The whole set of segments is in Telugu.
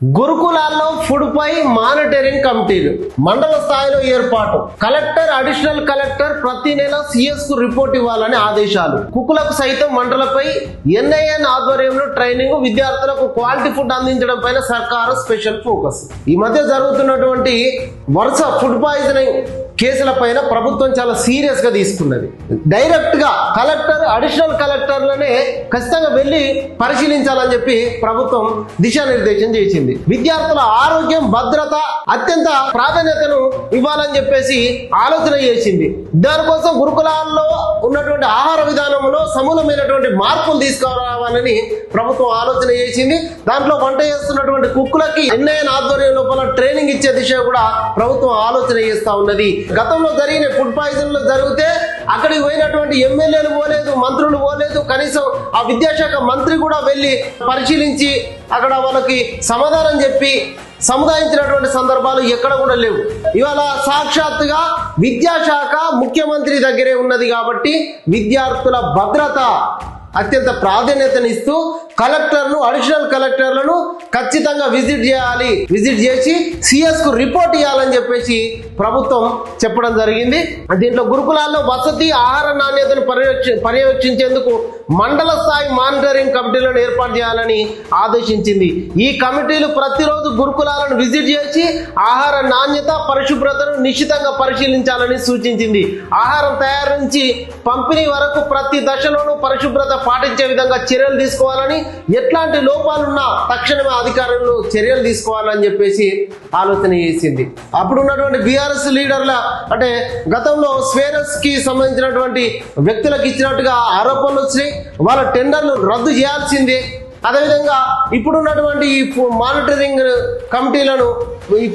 గురుకులాల్లో ఫుడ్ పై మానిటరింగ్ కమిటీలు మండల స్థాయిలో ఏర్పాటు. కలెక్టర్, అడిషనల్ కలెక్టర్ ప్రతి నెల సిఎస్ కు రిపోర్ట్ ఇవ్వాలని ఆదేశాలు. కుక్కులకు సైతం మంటలపై ఎన్ఐఎన్ ఆధ్వర్యంలో ట్రైనింగ్, విద్యార్థులకు క్వాలిటీ ఫుడ్ అందించడం పైన సర్కారు స్పెషల్ ఫోకస్. ఈ మధ్య జరుగుతున్నటువంటి వరుస ఫుడ్ పాయిజనింగ్ కేసుల పైన ప్రభుత్వం చాలా సీరియస్ గా తీసుకున్నది. డైరెక్ట్ గా కలెక్టర్, అడిషనల్ కలెక్టర్లనే ఖచ్చితంగా వెళ్లి పరిశీలించాలని చెప్పి ప్రభుత్వం దిశానిర్దేశం చేసింది. విద్యార్థుల ఆరోగ్యం, భద్రత అత్యంత ప్రాధాన్యతను ఇవ్వాలని చెప్పేసి ఆలోచన చేసింది. దానికోసం గురుకులాల్లో ఉన్నటువంటి ఆహార విధానంలో సమూలమైనటువంటి మార్పులు తీసుకురావాలని ప్రభుత్వం ఆలోచన చేసింది. దాంట్లో వంట చేస్తున్నటువంటి కుక్కులకి ఎన్ఐఎన్ ఆధ్వర్యం లోపల ట్రైనింగ్ ఇచ్చే దిశ కూడా ప్రభుత్వం ఆలోచన చేస్తా ఉన్నది. గతంలో జరిగిన ఫుడ్ పాయిజన్ లో జరిగితే అక్కడికి పోయినటువంటి ఎమ్మెల్యేలు పోలేదు, మంత్రులు పోలేదు, కనీసం ఆ విద్యాశాఖ మంత్రి కూడా వెళ్లి పరిశీలించి అక్కడ వాళ్ళకి సమాధానం చెప్పి సముదాయించినటువంటి సందర్భాలు ఎక్కడ కూడా లేవు. ఇవాళ సాక్షాత్తుగా విద్యాశాఖ ముఖ్యమంత్రి దగ్గరే ఉన్నది కాబట్టి విద్యార్థుల భద్రత అత్యంత ప్రాధాన్యతనిస్తూ కలెక్టర్లు, అడిషనల్ కలెక్టర్లను ఖచ్చితంగా విజిట్ చేయాలి, విజిట్ చేసి సిఎస్ కు రిపోర్ట్ ఇవ్వాలని చెప్పేసి ప్రభుత్వం చెప్పడం జరిగింది. దీంట్లో గురుకులాల్లో వసతి, ఆహార నాణ్యతను పర్యవేక్షించేందుకు మండల స్థాయి మానిటరింగ్ కమిటీలను ఏర్పాటు చేయాలని ఆదేశించింది. ఈ కమిటీలు ప్రతిరోజు గురుకులాలను విజిట్ చేసి ఆహార నాణ్యత, పరిశుభ్రతను నిశ్చితంగా పరిశీలించాలని సూచించింది. ఆహారం తయారు నుంచి పంపిణీ వరకు ప్రతి దశలోనూ పరిశుభ్రత పాటించే విధంగా చర్యలు తీసుకోవాలని, ఎట్లాంటి లోపాలున్నా తక్షణమే అధికారులు చర్యలు తీసుకోవాలని చెప్పేసి ఆలోచన చేసింది. అప్పుడు ఉన్నటువంటి బీఆర్ఎస్ లీడర్ల అంటే గతంలో స్వేరస్ కి సంబంధించినటువంటి వ్యక్తులకు ఇచ్చినట్టుగా ఆరోపణలు వచ్చినాయి. వాళ్ళ టెండర్లు రద్దు చేయాల్సిందే. అదేవిధంగా ఇప్పుడున్నటువంటి ఈ మానిటరింగ్ కమిటీలను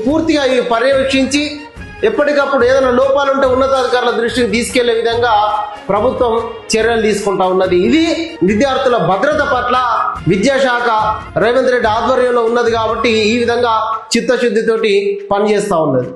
పూర్తిగా పర్యవేక్షించి ఎప్పటికప్పుడు ఏదైనా లోపాలుంటే ఉన్నతాధికారుల దృష్టికి తీసుకెళ్లే విధంగా ప్రభుత్వం చర్యలు తీసుకుంటా ఉన్నది. ఇది విద్యార్థుల భద్రత పట్ల విద్యాశాఖ రేవంత్ రెడ్డి ఆధ్వర్యంలో ఉన్నది కాబట్టి ఈ విధంగా చిత్తశుద్ధితోటి పనిచేస్తా ఉన్నది.